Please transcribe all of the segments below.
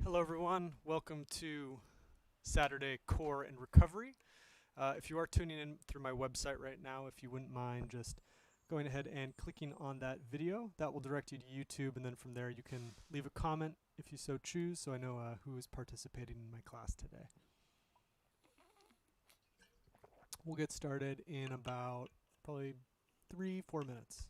Hello everyone, welcome to Saturday Core and Recovery. If you are tuning in through my website right now, if you wouldn't mind just going ahead and clicking on that video, that will direct you to YouTube, and then from there you can leave a comment if you so choose, so I know who is participating in my class today. We'll get started in about probably 3-4 minutes.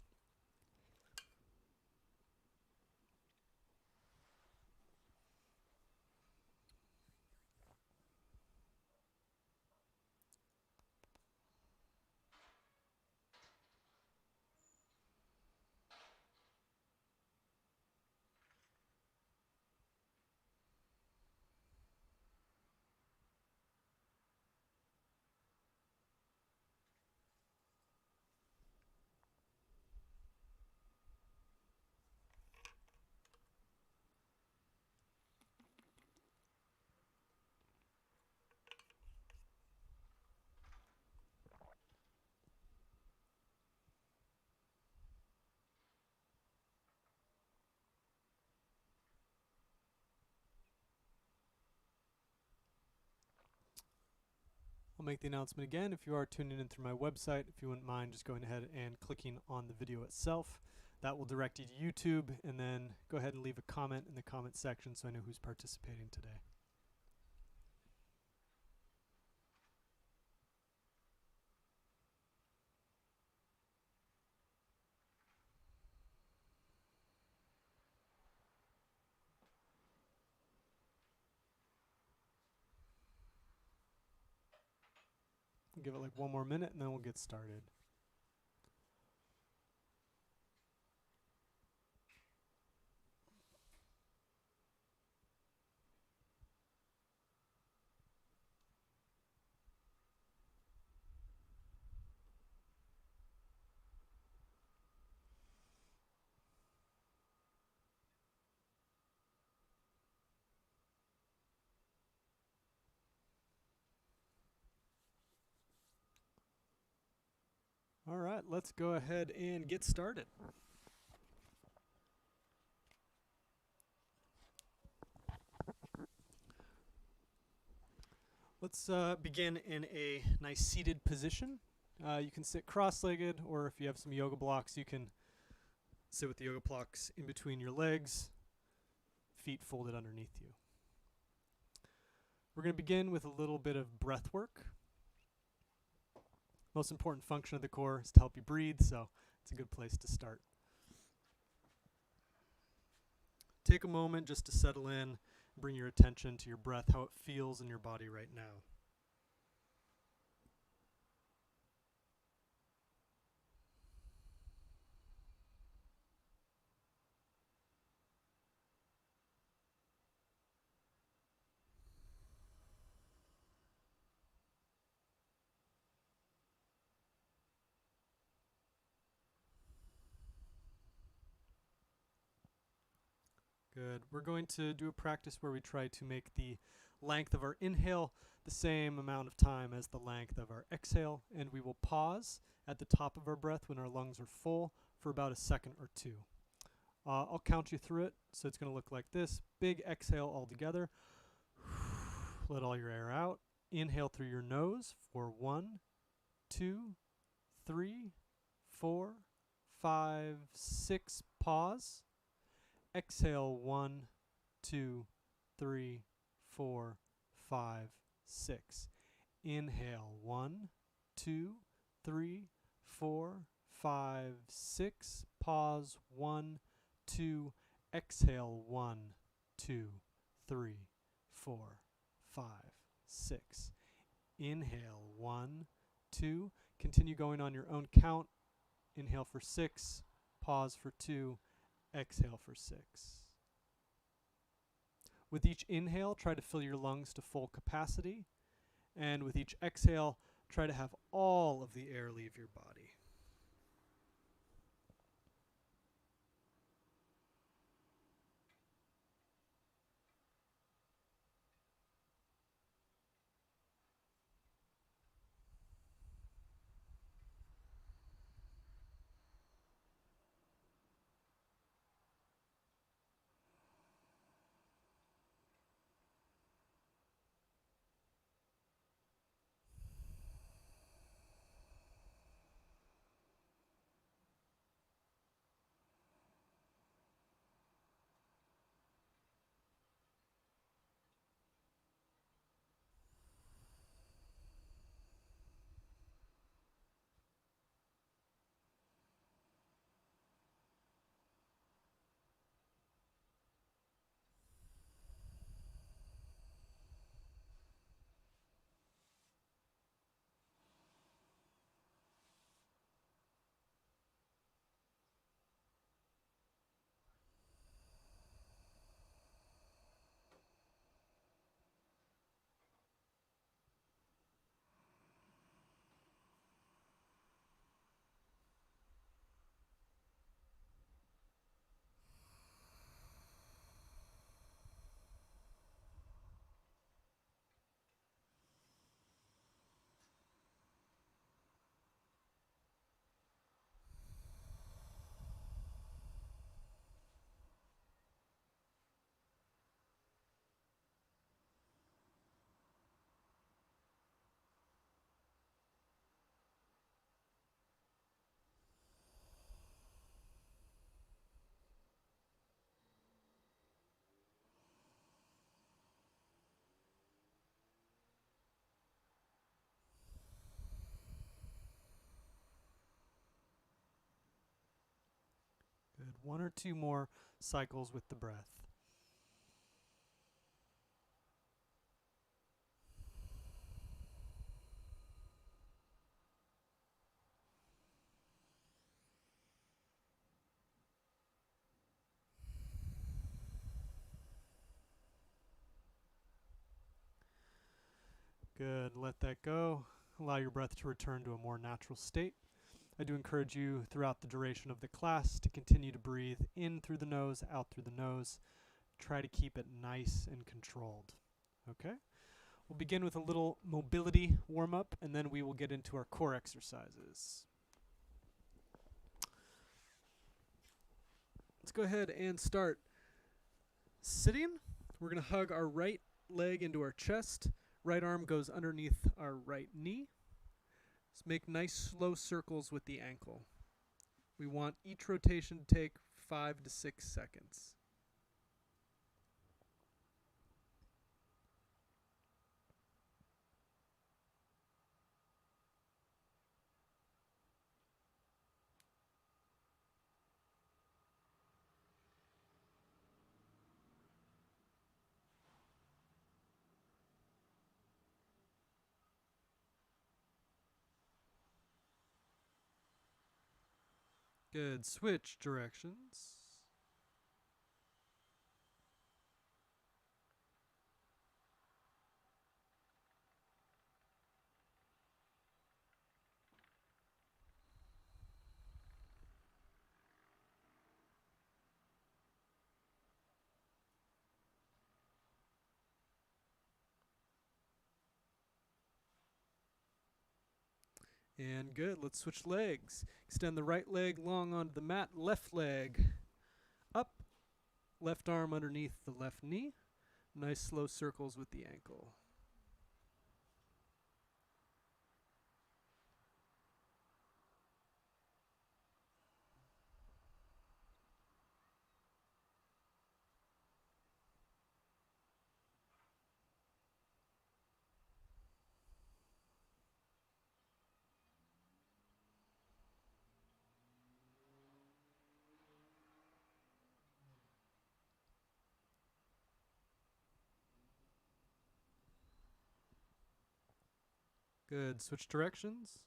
I'll make the announcement again. If you are tuning in through my website, if you wouldn't mind just going ahead and clicking on the video itself, that will direct you to YouTube, and then go ahead and leave a comment in the comment section so I know who's participating today. We'll give it like 1 more minute and then we'll get started. All right, let's go ahead and get started. Let's begin in a nice seated position. You can sit cross-legged, or if you have some yoga blocks, you can sit with the yoga blocks in between your legs, feet folded underneath you. We're going to begin with a little bit of breath work. Most important function of the core is to help you breathe, so it's a good place to start. Take a moment just to settle in, bring your attention to your breath, how it feels in your body right now. Good. We're going to do a practice where we try to make the length of our inhale the same amount of time as the length of our exhale, and we will pause at the top of our breath when our lungs are full for about a second or two. I'll count you through it, so it's going to look like this. Big exhale all together. Let all your air out. Inhale through your nose for 1, 2, 3, 4, 5, 6. Pause. Exhale 1, 2, 3, 4, 5, 6. Inhale 1, 2, 3, 4, 5, 6. Pause 1, 2. Exhale 1, 2, 3, 4, 5, 6. Inhale 1, 2. Continue going on your own count. Inhale for 6. Pause for 2. Exhale for 6. With each inhale, try to fill your lungs to full capacity. And with each exhale, try to have all of the air leave your body. 1 or 2 more cycles with the breath. Good. Let that go. Allow your breath to return to a more natural state. I do encourage you throughout the duration of the class to continue to breathe in through the nose, out through the nose. Try to keep it nice and controlled. Okay? We'll begin with a little mobility warm-up, and then we will get into our core exercises. Let's go ahead and start sitting. We're going to hug our right leg into our chest. Right arm goes underneath our right knee. Let's make nice slow circles with the ankle. We want each rotation to take 5 to 6 seconds. Good. Switch directions. And good. Let's switch legs. Extend the right leg long onto the mat. Left leg up. Left arm underneath the left knee. Nice slow circles with the ankle. Good. Switch directions.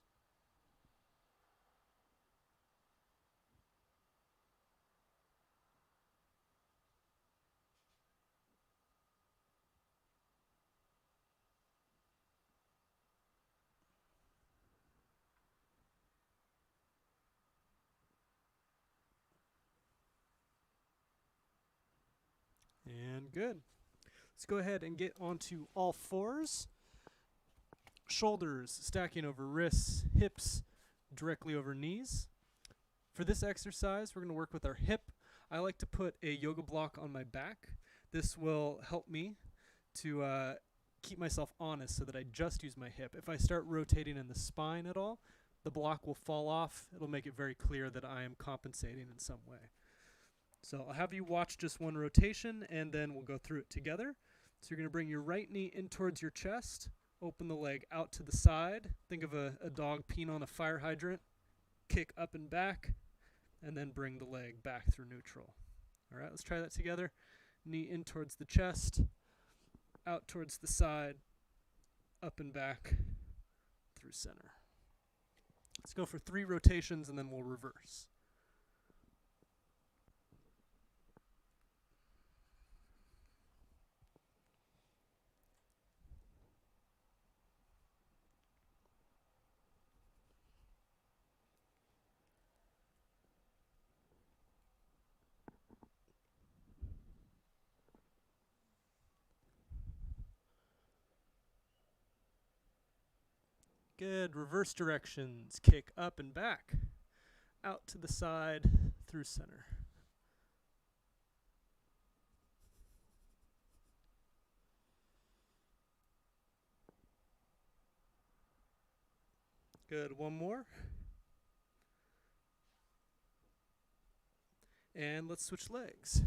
And good. Let's go ahead and get onto all fours. Shoulders stacking over wrists, hips directly over knees. For this exercise, we're going to work with our hip. I like to put a yoga block on my back. This will help me to keep myself honest so that I just use my hip. If I start rotating in the spine at all, the block will fall off. It'll make it very clear that I am compensating in some way. So I'll have you watch just one rotation, and then we'll go through it together. So you're going to bring your right knee in towards your chest. Open the leg out to the side. Think of a dog peeing on a fire hydrant. Kick up and back, and then bring the leg back through neutral. All right, let's try that together. Knee in towards the chest, out towards the side, up and back, through center. Let's go for 3 rotations, and then we'll reverse. Good. Reverse directions. Kick up and back. Out to the side, through center. Good. One more. And let's switch legs.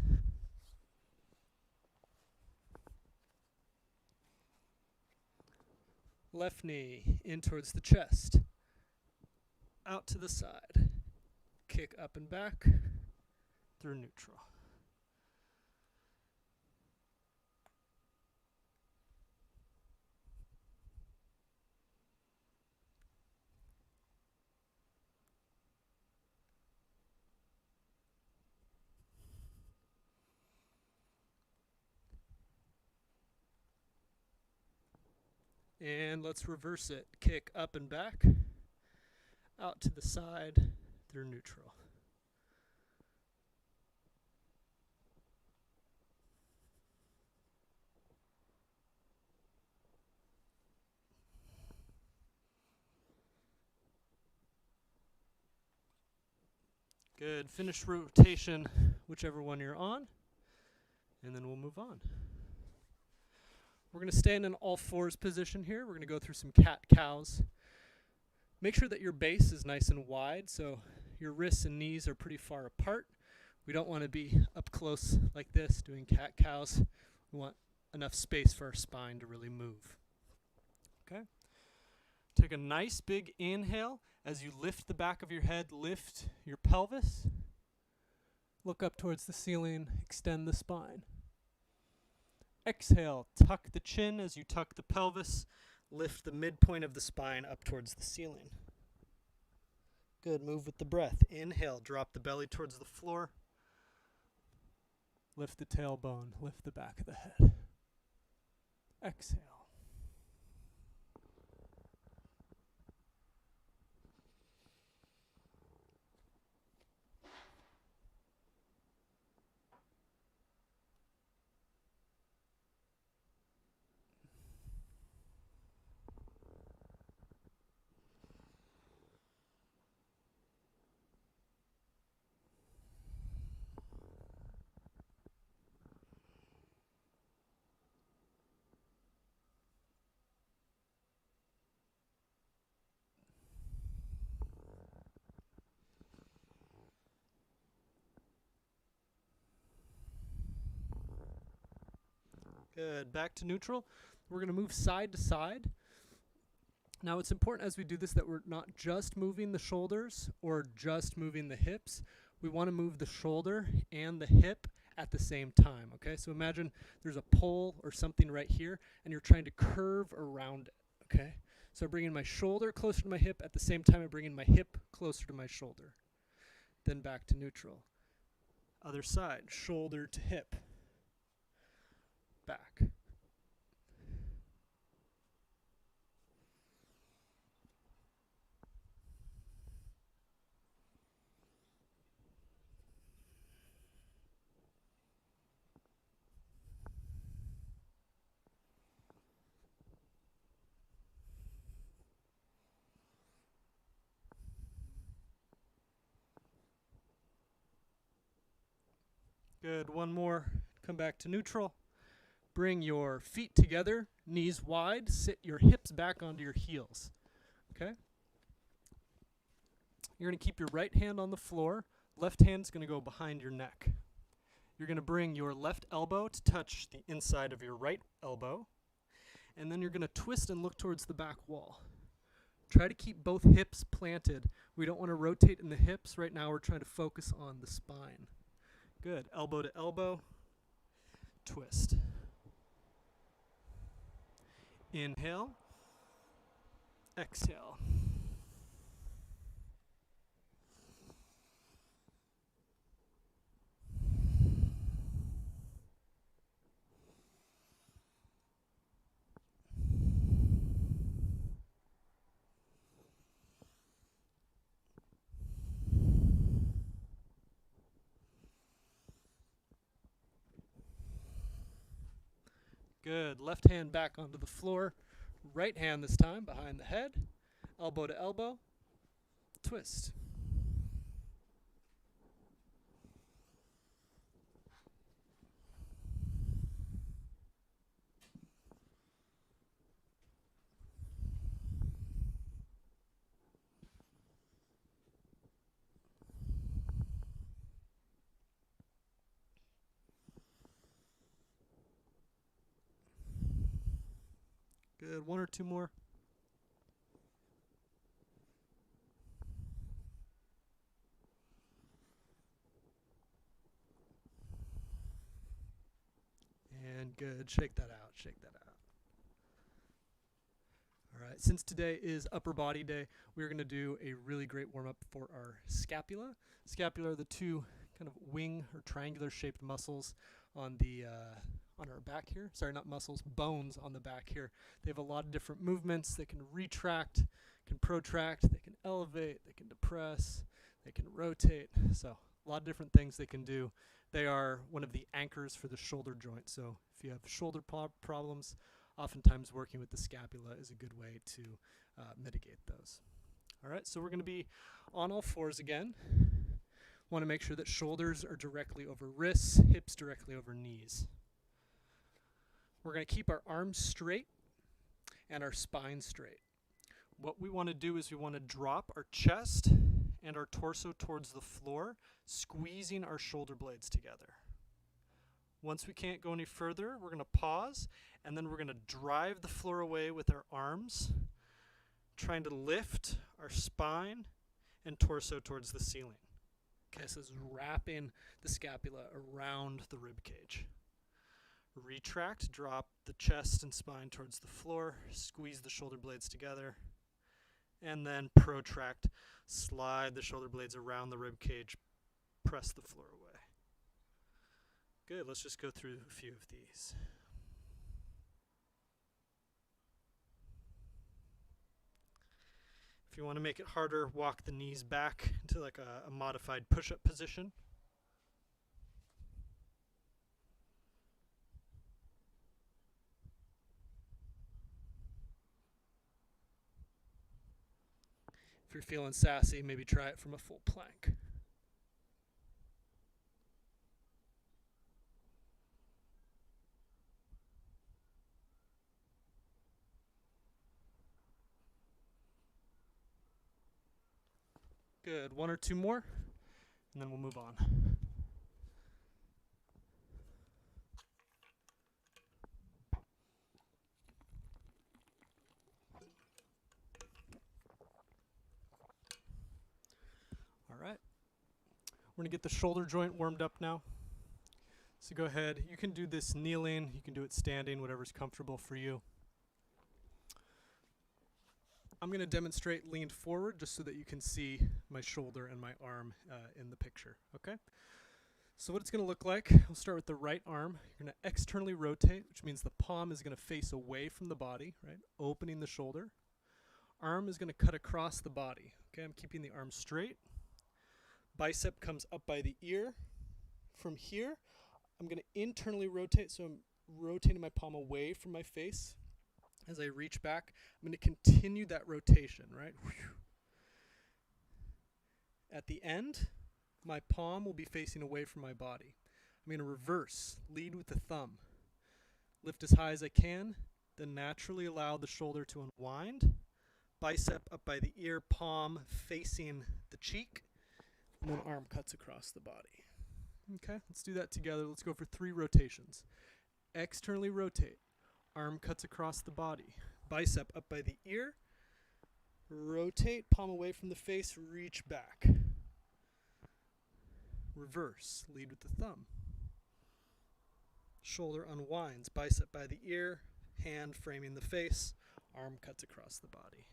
Left knee in towards the chest, out to the side, kick up and back, through neutral. And let's reverse it. Kick up and back, out to the side through neutral. Good. Finish rotation, whichever one you're on, and then we'll move on. We're going to stand in all fours position here. We're going to go through some cat-cows. Make sure that your base is nice and wide, so your wrists and knees are pretty far apart. We don't want to be up close like this doing cat-cows. We want enough space for our spine to really move. Okay? Take a nice big inhale. As you lift the back of your head, lift your pelvis. Look up towards the ceiling, extend the spine. Exhale, tuck the chin as you tuck the pelvis. Lift the midpoint of the spine up towards the ceiling. Good, move with the breath. Inhale, drop the belly towards the floor. Lift the tailbone, lift the back of the head. Exhale. Good. Back to neutral. We're going to move side to side. Now it's important as we do this that we're not just moving the shoulders or just moving the hips. We want to move the shoulder and the hip at the same time. Okay, so imagine there's a pole or something right here and you're trying to curve around it. Okay, so I'm bringing my shoulder closer to my hip at the same time I'm bringing my hip closer to my shoulder. Then back to neutral. Other side, shoulder to hip. Back. Good. One more. Come back to neutral. Bring your feet together, knees wide. Sit your hips back onto your heels. Okay? You're going to keep your right hand on the floor. Left hand's going to go behind your neck. You're going to bring your left elbow to touch the inside of your right elbow. And then you're going to twist and look towards the back wall. Try to keep both hips planted. We don't want to rotate in the hips. Right now we're trying to focus on the spine. Good. Elbow to elbow. Twist. Inhale. Exhale. Good. Left hand back onto the floor. Right hand this time behind the head. Elbow to elbow. Twist. Good. One or two more. good. Shake that out. Shake that out. All right. Since today is upper body day, we're going to do a really great warm-up for our scapula. Scapula are the two kind of wing or triangular shaped muscles on the on our back here. Sorry, not muscles, bones on the back here. They have a lot of different movements. They can retract, can protract, they can elevate, they can depress, they can rotate. So a lot of different things they can do. They are one of the anchors for the shoulder joint. So if you have shoulder problems, oftentimes working with the scapula is a good way to mitigate those. All right, so we're going to be on all fours again. Want to make sure that shoulders are directly over wrists, hips directly over knees. We're going to keep our arms straight and our spine straight. What we want to do is we want to drop our chest and our torso towards the floor, squeezing our shoulder blades together. Once we can't go any further, we're going to pause, and then we're going to drive the floor away with our arms, trying to lift our spine and torso towards the ceiling. Okay, so this is wrapping the scapula around the rib cage. Retract, drop the chest and spine towards the floor, squeeze the shoulder blades together, and then protract, slide the shoulder blades around the rib cage, press the floor away. Good, let's just go through a few of these. If you want to make it harder, walk the knees back into like a modified push-up position. If you're feeling sassy, maybe try it from a full plank. Good, one or two more, and then we'll move on. All right, we're gonna get the shoulder joint warmed up now. So go ahead, you can do this kneeling, you can do it standing, whatever's comfortable for you. I'm going to demonstrate leaned forward just so that you can see my shoulder and my arm in the picture, okay? So what it's going to look like, we'll start with the right arm. You're going to externally rotate, which means the palm is going to face away from the body, right? Opening the shoulder. Arm is going to cut across the body, okay? I'm keeping the arm straight. Bicep comes up by the ear. From here, I'm going to internally rotate, so I'm rotating my palm away from my face. As I reach back, I'm going to continue that rotation, right? At the end, my palm will be facing away from my body. I'm going to reverse, lead with the thumb. Lift as high as I can, then naturally allow the shoulder to unwind. Bicep up by the ear, palm facing the cheek, and then arm cuts across the body. Okay, let's do that together. Let's go for 3 rotations. Externally rotate. Arm cuts across the body. Bicep up by the ear. Rotate, palm away from the face, reach back. Reverse, lead with the thumb. Shoulder unwinds, bicep by the ear, hand framing the face, arm cuts across the body.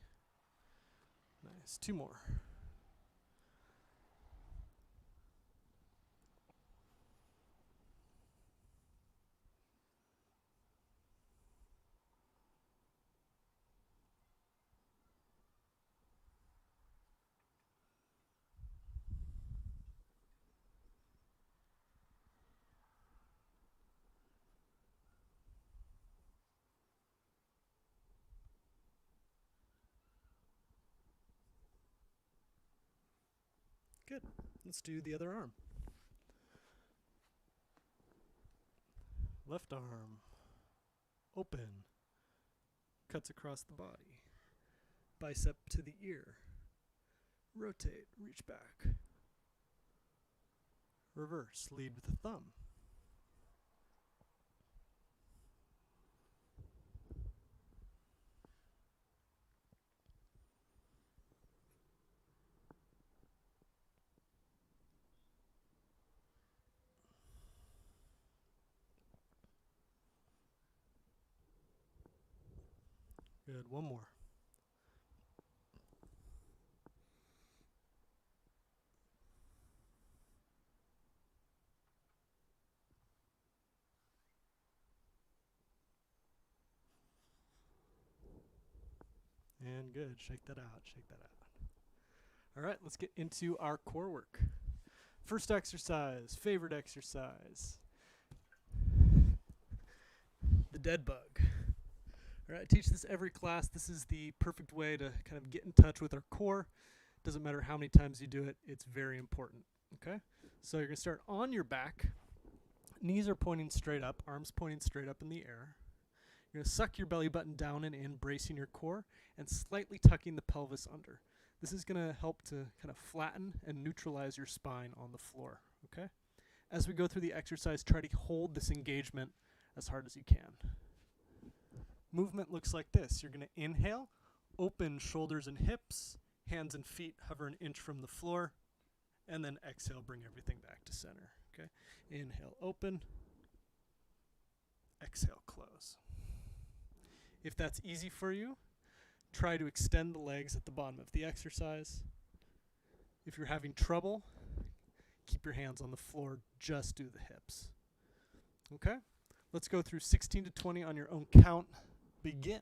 Nice, 2 more. Good. Let's do the other arm. Left arm. Open. Cuts across the body. Bicep to the ear. Rotate. Reach back. Reverse. Lead with the thumb. Good. One more. And good. Shake that out. Shake that out. All right, let's get into our core work. First exercise, favorite exercise. The dead bug. All right, I teach this every class. This is the perfect way to kind of get in touch with our core. Doesn't matter how many times you do it, it's very important. Okay? So you're going to start on your back. Knees are pointing straight up, arms pointing straight up in the air. You're going to suck your belly button down and in, bracing your core, and slightly tucking the pelvis under. This is going to help to kind of flatten and neutralize your spine on the floor. Okay? As we go through the exercise, try to hold this engagement as hard as you can. Movement looks like this. You're going to inhale, open shoulders and hips, hands and feet hover an inch from the floor, and then exhale, bring everything back to center. Okay? Inhale, open. Exhale, close. If that's easy for you, try to extend the legs at the bottom of the exercise. If you're having trouble, keep your hands on the floor, just do the hips. Okay? Let's go through 16 to 20 on your own count. Begin.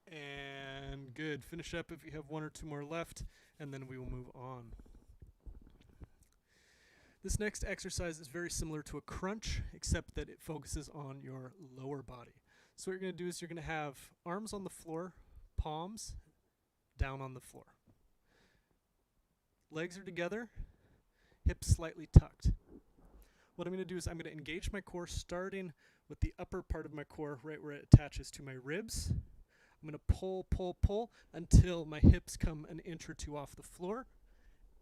And good. Finish up if you have one or two more left, and then we will move on. This next exercise is very similar to a crunch, except that it focuses on your lower body. So what you're going to do is you're going to have arms on the floor, palms down on the floor. Legs are together, hips slightly tucked. What I'm going to do is I'm going to engage my core starting with the upper part of my core right where it attaches to my ribs. I'm going to pull, pull, pull until my hips come an inch or two off the floor,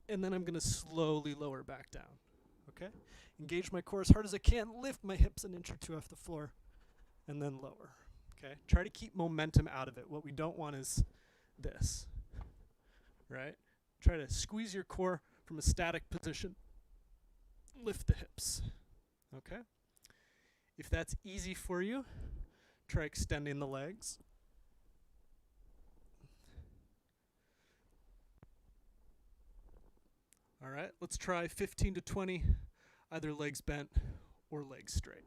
and then I'm going to slowly lower back down. Okay? Engage my core as hard as I can, lift my hips an inch or two off the floor, and then lower. Okay? Try to keep momentum out of it. What we don't want is this. Right? Try to squeeze your core from a static position. Lift the hips. Okay? If that's easy for you, try extending the legs. All right, let's try 15 to 20, either legs bent or legs straight.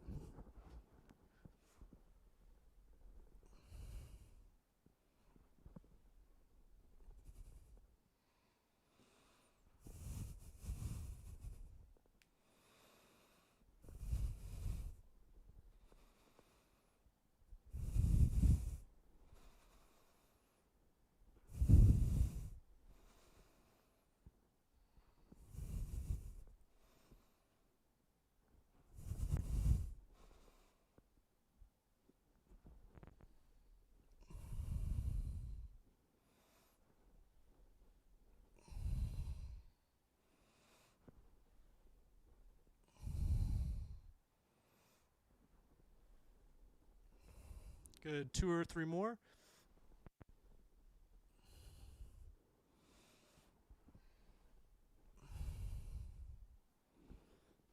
Good, 2 or 3 more.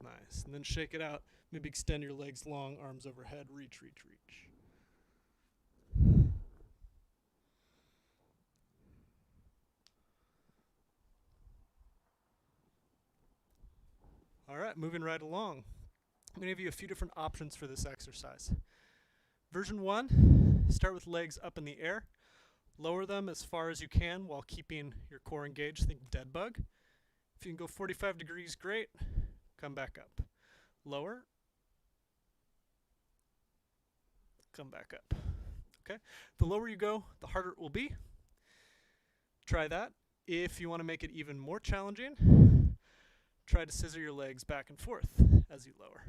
Nice, and then shake it out. Maybe extend your legs long, arms overhead, reach, reach, reach. All right, moving right along. I'm going to give you a few different options for this exercise. Version 1, start with legs up in the air. Lower them as far as you can while keeping your core engaged. Think dead bug. If you can go 45 degrees, great. Come back up. Lower. Come back up. Okay? The lower you go, the harder it will be. Try that. If you want to make it even more challenging, try to scissor your legs back and forth as you lower.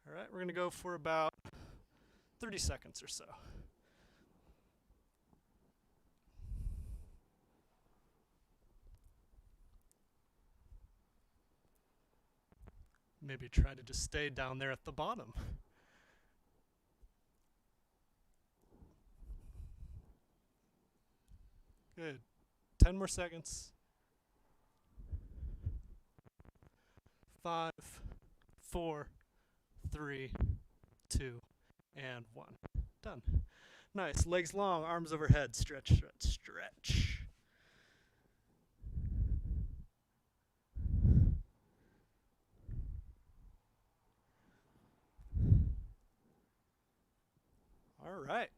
All right, we're going to go for about 30 seconds or so. Maybe try to just stay down there at the bottom. Good. 10 more seconds. 5, 4, 3, 2, and 1. Done. Nice. Legs long, arms overhead. Stretch, stretch, stretch. All right.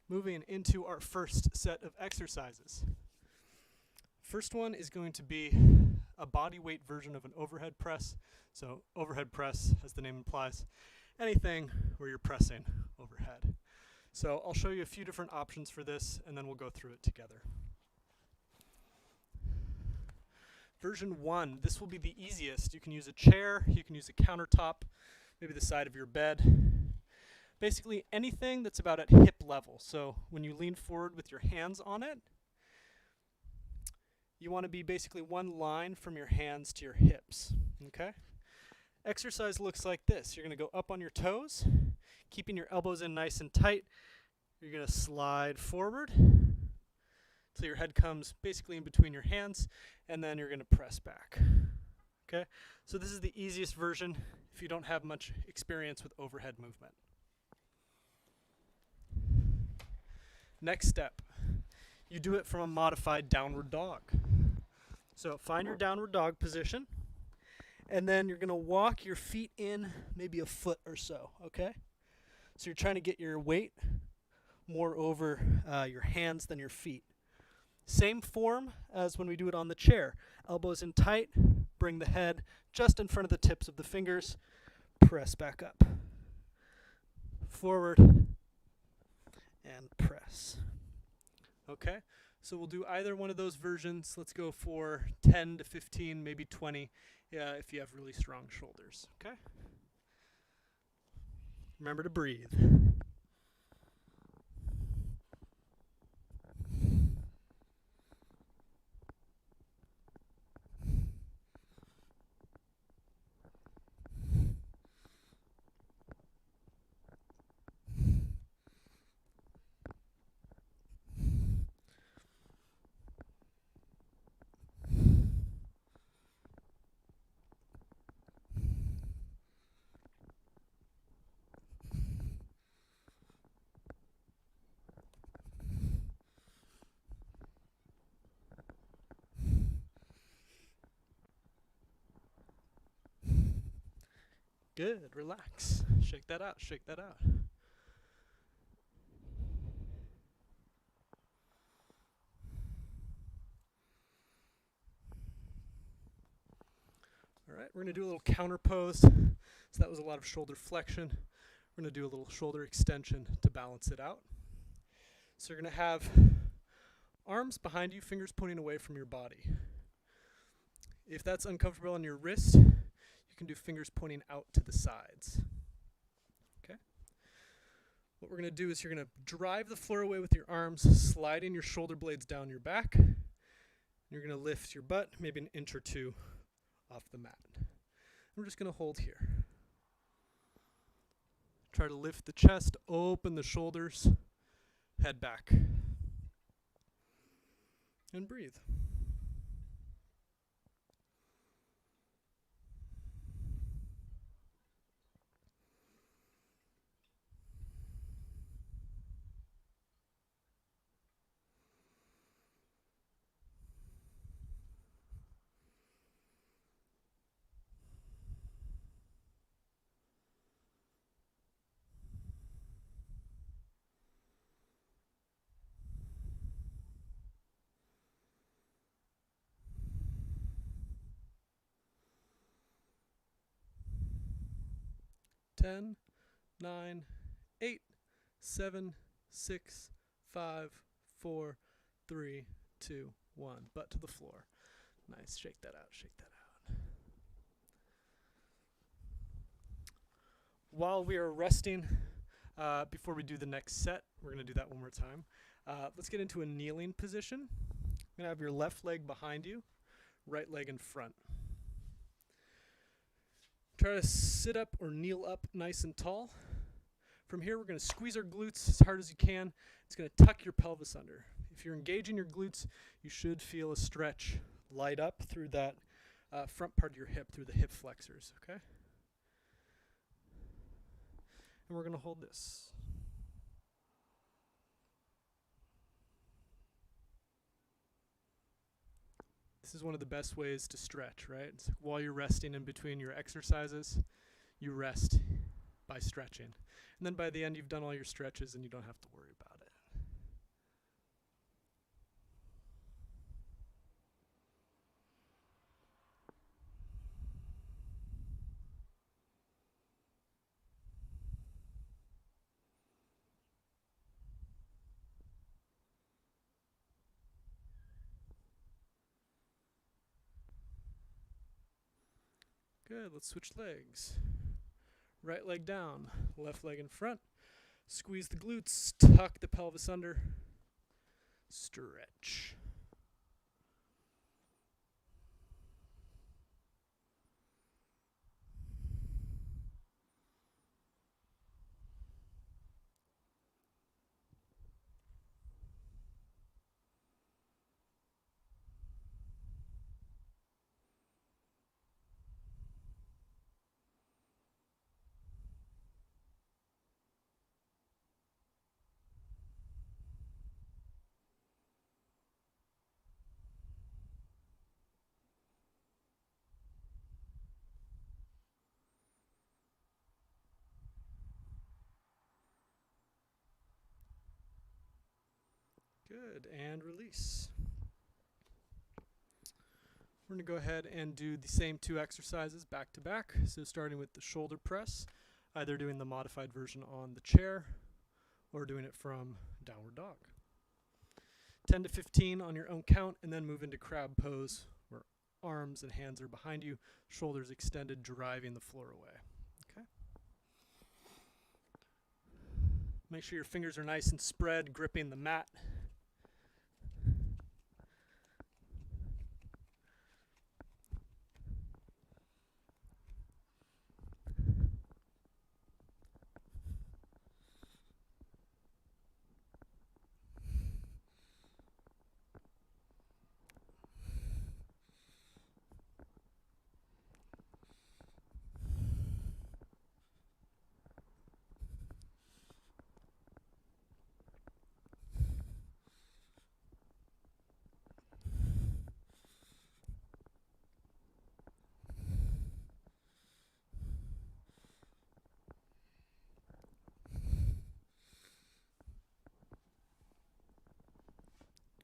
Moving into our first set of exercises. First one is going to be a body weight version of an overhead press. So overhead press, as the name implies, anything where you're pressing overhead. So I'll show you a few different options for this, and then we'll go through it together. Version 1, this will be the easiest. You can use a chair, you can use a countertop, maybe the side of your bed. Basically anything that's about at hip level. So when you lean forward with your hands on it, you want to be basically one line from your hands to your hips. Okay? Exercise looks like this. You're going to go up on your toes, keeping your elbows in nice and tight. You're going to slide forward so your head comes basically in between your hands, and then you're going to press back. Okay? So this is the easiest version if you don't have much experience with overhead movement. Next step, you do it from a modified downward dog. So find your downward dog position, and then you're going to walk your feet in maybe a foot or so, okay? So you're trying to get your weight more over your hands than your feet. Same form as when we do it on the chair. Elbows in tight, bring the head just in front of the tips of the fingers, press back up. Forward, and press. Okay, so we'll do either one of those versions. Let's go for 10 to 15, maybe 20 if you have really strong shoulders. Okay? Remember to breathe. Good, relax. Shake that out, shake that out. All right, we're going to do a little counter pose. So that was a lot of shoulder flexion. We're going to do a little shoulder extension to balance it out. So you're going to have arms behind you, fingers pointing away from your body. If that's uncomfortable on your wrist, you can do fingers pointing out to the sides. Okay? What we're going to do is you're going to drive the floor away with your arms, sliding your shoulder blades down your back. You're going to lift your butt maybe an inch or two off the mat. We're just going to hold here. Try to lift the chest, open the shoulders, head back, and breathe. 10, 9, 8, 7, 6, 5, 4, 3, 2, 1. Butt to the floor. Nice. Shake that out. Shake that out. While we are resting, before we do the next set, we're going to do that one more time. Let's get into a kneeling position. You're going to have your left leg behind you, right leg in front. Try to sit up or kneel up nice and tall. From here, we're going to squeeze our glutes as hard as you can. It's going to tuck your pelvis under. If you're engaging your glutes, you should feel a stretch light up through that front part of your hip, through the hip flexors, okay? And we're going to hold this. This is one of the best ways to stretch, right? It's while you're resting in between your exercises, you rest by stretching. And then by the end, you've done all your stretches and you don't have to worry about it. Good, let's switch legs. Right leg down, left leg in front. Squeeze the glutes, tuck the pelvis under, stretch. Good, and release. We're going to go ahead and do the same two exercises back to back. So starting with the shoulder press, either doing the modified version on the chair or doing it from downward dog. 10 to 15 on your own count, and then move into crab pose where arms and hands are behind you, shoulders extended, driving the floor away. Okay. Make sure your fingers are nice and spread, gripping the mat.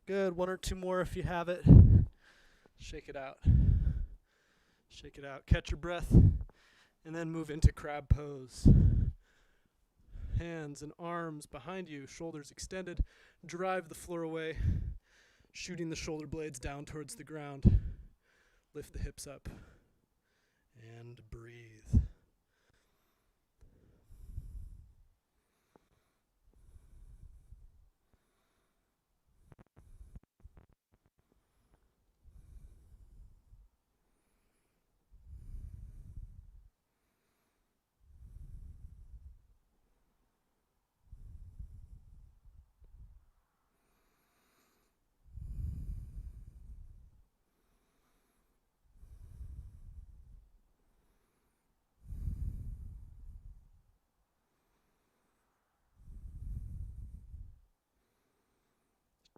Good, one or two more if you have it. Shake it out. Shake it out. Catch your breath, and then move into crab pose. Hands and arms behind you, shoulders extended. Drive the floor away, shooting the shoulder blades down towards the ground. Lift the hips up, and breathe.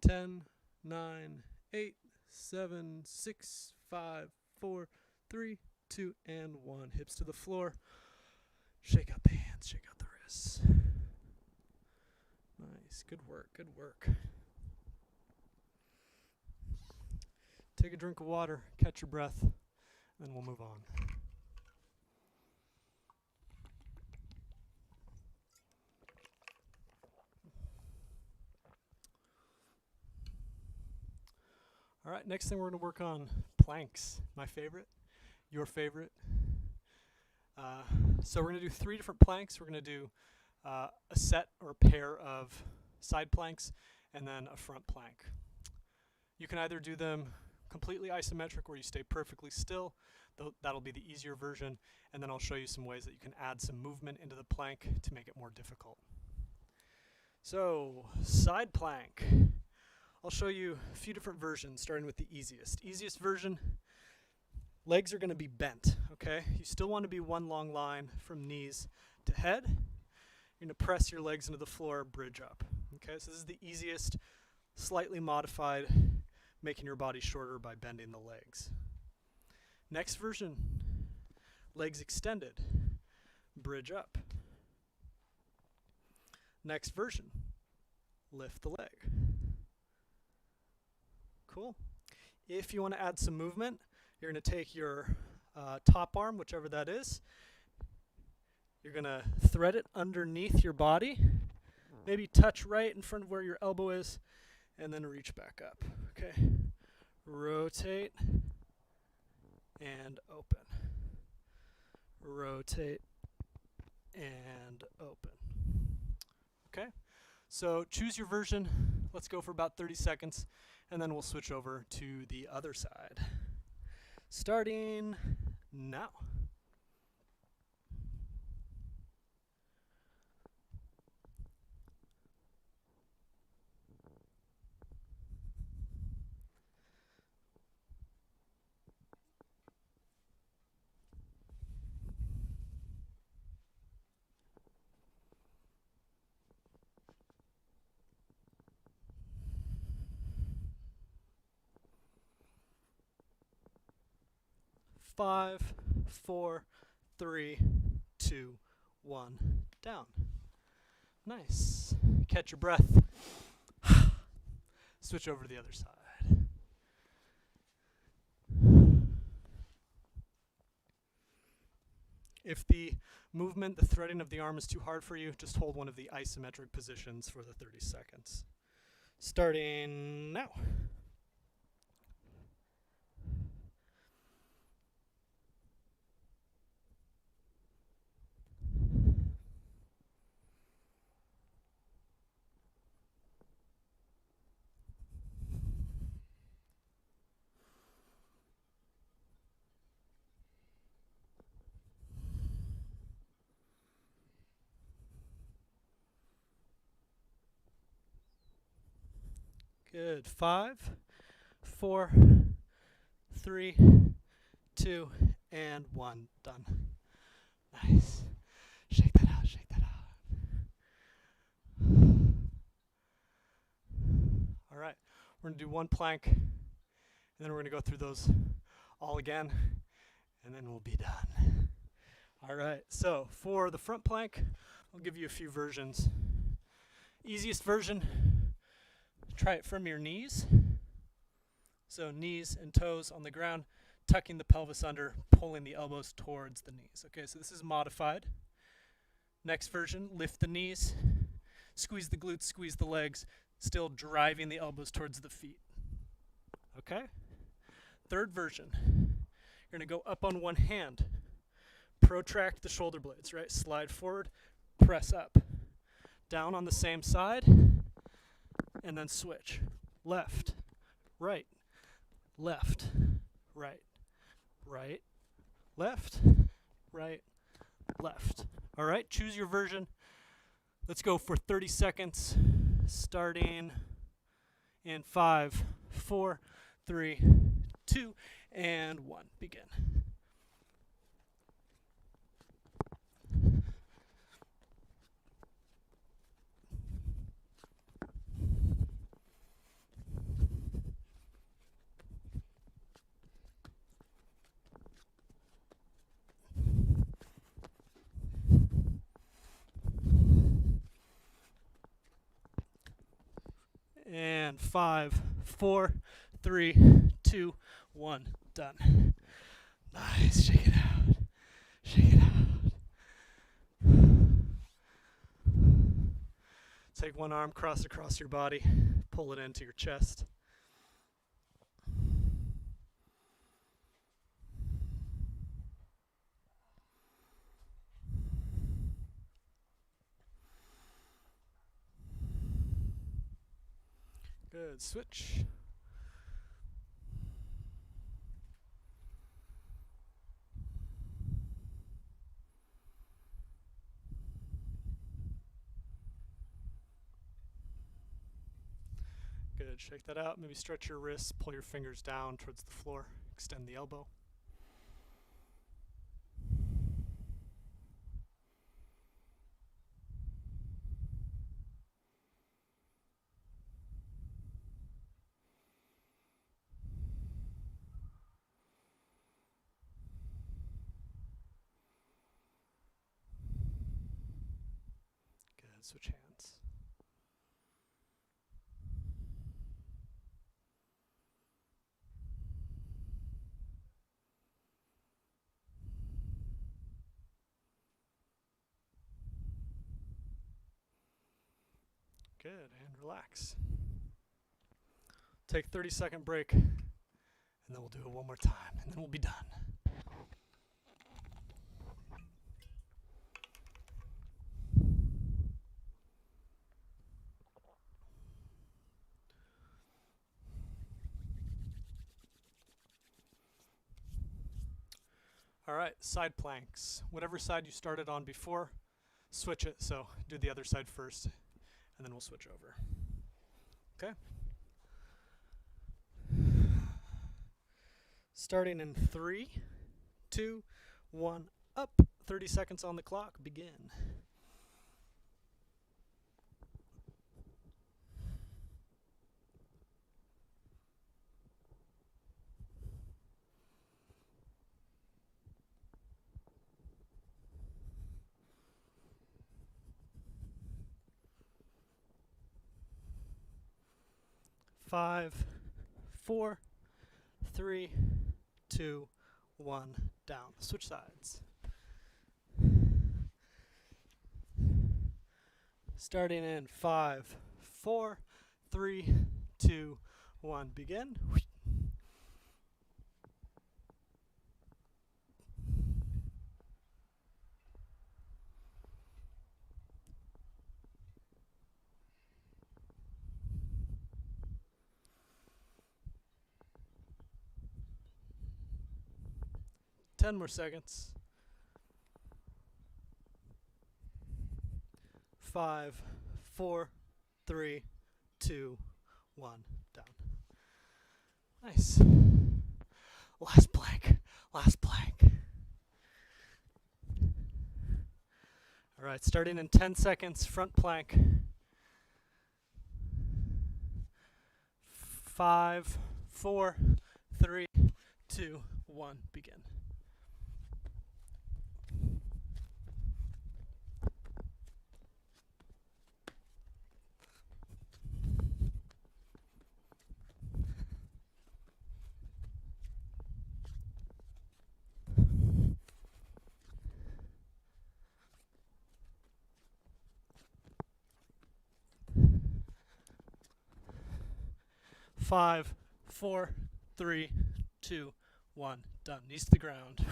Ten, 9, 8, 7, 6, 5, 4, 3, 2, and 1. Hips to the floor. Shake out the hands, shake out the wrists. Nice, good work, good work. Take a drink of water, catch your breath, and then we'll move on. All right, next thing we're going to work on planks. My favorite, your favorite. So we're going to do 3 different planks. We're going to do a set or pair of side planks and then a front plank. You can either do them completely isometric where you stay perfectly still. That'll be the easier version, and then I'll show you some ways that you can add some movement into the plank to make it more difficult. So, side plank. I'll show you a few different versions, starting with the easiest. Easiest version, legs are going to be bent, okay? You still want to be one long line from knees to head. You're going to press your legs into the floor, bridge up. Okay, so this is the easiest, slightly modified, making your body shorter by bending the legs. Next version, legs extended, bridge up. Next version, lift the leg. Cool. If you want to add some movement, you're going to take your top arm, whichever that is. You're going to thread it underneath your body, maybe touch right in front of where your elbow is, and then reach back up. Okay. Rotate and open. Rotate and open. Okay. So choose your version. Let's go for about 30 seconds, and then we'll switch over to the other side. Starting now. Five, 4, 3, 2, 1, down. Nice. Catch your breath. Switch over to the other side. If the movement, the threading of the arm is too hard for you, just hold one of the isometric positions for the 30 seconds. Starting now. Good. 5, 4, 3, 2, and 1. Done. Nice. Shake that out, shake that out. All right. We're going to do one plank, and then we're going to go through those all again, and then we'll be done. All right. So for the front plank, I'll give you a few versions. Easiest version, try it from your knees. So knees and toes on the ground, tucking the pelvis under, pulling the elbows towards the knees. Okay, so this is modified. Next version, lift the knees, squeeze the glutes, squeeze the legs, still driving the elbows towards the feet. Okay? Third version, you're going to go up on one hand, protract the shoulder blades, right? Slide forward, press up. Down on the same side, and then switch. Left, right, left, right, right, left, right, left. All right, choose your version. Let's go for 30 seconds, starting in 5, 4, 3, 2, and 1. Begin. And 5, 4, 3, 2, 1. Done. Nice. Shake it out. Shake it out. Take one arm, cross across your body, pull it into your chest. Good. Switch. Good. Shake that out. Maybe stretch your wrists, pull your fingers down towards the floor, extend the elbow. Good. Switch hands. Good, and relax. Take a 30-second break, and then we'll do it one more time, and then we'll be done. All right, side planks. Whatever side you started on before, switch it. So do the other side first, and then we'll switch over. Okay? Starting in 3, 2, 1, up. 30 seconds on the clock. Begin. Five, 4, 3, 2, 1, down. Switch sides. Starting in 5, 4, 3, 2, 1, begin. 10 more seconds. 5, 4, 3, 2, 1, down. Nice. Last plank. Last plank. All right, starting in 10 seconds, front plank. 5, 4, 3, 2, 1, begin. Five, 4, 3, 2, 1, done. Knees to the ground.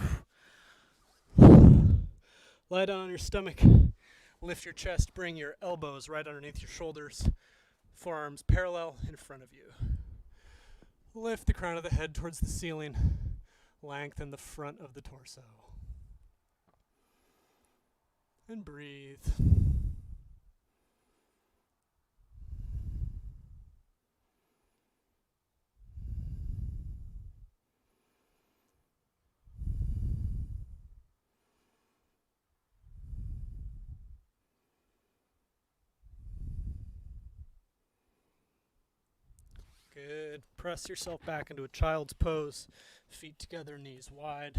Lie down on your stomach. Lift your chest. Bring your elbows right underneath your shoulders. Forearms parallel in front of you. Lift the crown of the head towards the ceiling. Lengthen the front of the torso. And breathe. Good. Press yourself back into a child's pose. Feet together, knees wide.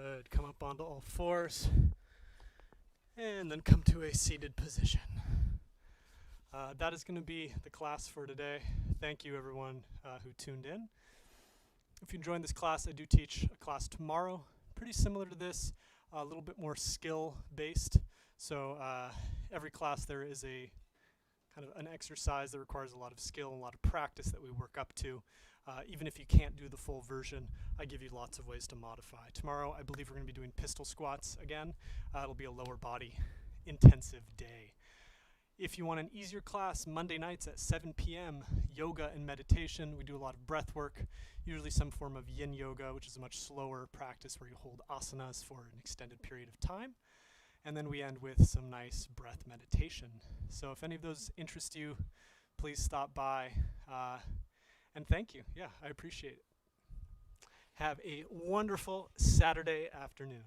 Good. Come up onto all fours. And then come to a seated position. That is going to be the class for today. Thank you, everyone who tuned in. If you joined this class, I do teach a class tomorrow, pretty similar to this, a little bit more skill-based. So every class there is a kind of an exercise that requires a lot of skill and a lot of practice that we work up to. Even if you can't do the full version, I give you lots of ways to modify. Tomorrow, I believe we're going to be doing pistol squats again. It'll be a lower body intensive day. If you want an easier class, Monday nights at 7 p.m., yoga and meditation. We do a lot of breath work, usually some form of yin yoga, which is a much slower practice where you hold asanas for an extended period of time. And then we end with some nice breath meditation. So if any of those interest you, please stop by. And thank you. Yeah, I appreciate it. Have a wonderful Saturday afternoon.